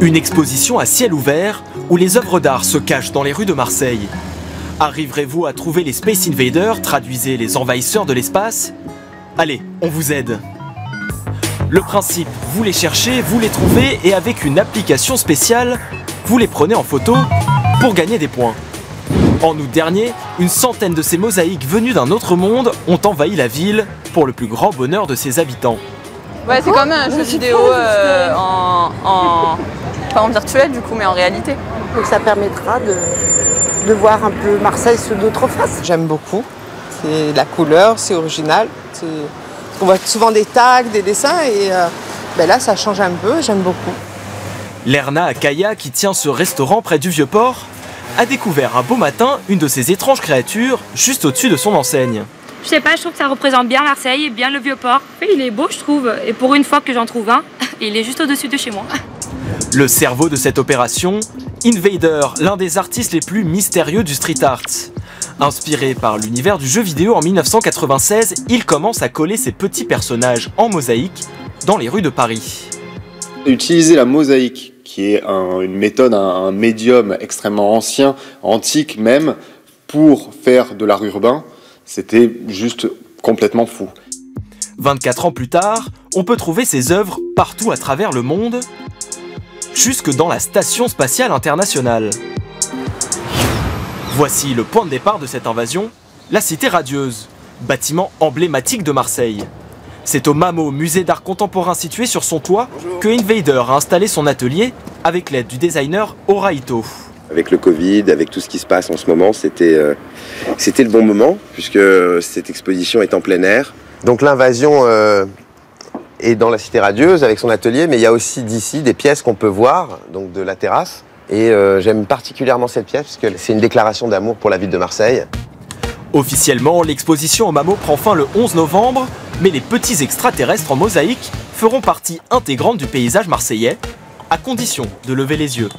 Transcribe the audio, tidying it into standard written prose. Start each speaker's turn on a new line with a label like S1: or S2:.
S1: Une exposition à ciel ouvert où les œuvres d'art se cachent dans les rues de Marseille. Arriverez-vous à trouver les Space Invaders, traduisez les envahisseurs de l'espace? Allez, on vous aide. Le principe, vous les cherchez, vous les trouvez et avec une application spéciale, vous les prenez en photo pour gagner des points. En août dernier, une centaine de ces mosaïques venues d'un autre monde ont envahi la ville pour le plus grand bonheur de ses habitants.
S2: Ouais, c'est comme un jeu vidéo pas en virtuel du coup, mais en réalité.
S3: Donc ça permettra de voir un peu Marseille sous d'autres faces.
S4: J'aime beaucoup, c'est la couleur, c'est original. On voit souvent des tags, des dessins et là ça change un peu, j'aime beaucoup.
S1: Lerna Akaya, qui tient ce restaurant près du Vieux-Port, a découvert un beau matin une de ces étranges créatures juste au-dessus de son enseigne.
S5: Je sais pas, je trouve que ça représente bien Marseille et bien le Vieux-Port. Il est beau, je trouve, et pour une fois que j'en trouve un, il est juste au-dessus de chez moi.
S1: Le cerveau de cette opération, Invader, l'un des artistes les plus mystérieux du street art. Inspiré par l'univers du jeu vidéo en 1996, il commence à coller ses petits personnages en mosaïque dans les rues de Paris.
S6: Utiliser la mosaïque, qui est une méthode, un médium extrêmement ancien, antique même, pour faire de l'art urbain, c'était juste complètement fou.
S1: 24 ans plus tard, on peut trouver ses œuvres partout à travers le monde, jusque dans la Station Spatiale Internationale. Voici le point de départ de cette invasion, la Cité Radieuse, bâtiment emblématique de Marseille. C'est au MAMO, musée d'art contemporain situé sur son toit, que Invader a installé son atelier avec l'aide du designer Ora Ito.
S7: Avec le Covid, avec tout ce qui se passe en ce moment, c'était le bon moment, puisque cette exposition est en plein air. Donc l'invasion est dans la Cité Radieuse avec son atelier, mais il y a aussi d'ici des pièces qu'on peut voir, donc de la terrasse. Et j'aime particulièrement cette pièce, parce que c'est une déclaration d'amour pour la ville de Marseille.
S1: Officiellement, l'exposition au MAMO prend fin le 11 novembre, mais les petits extraterrestres en mosaïque feront partie intégrante du paysage marseillais, à condition de lever les yeux.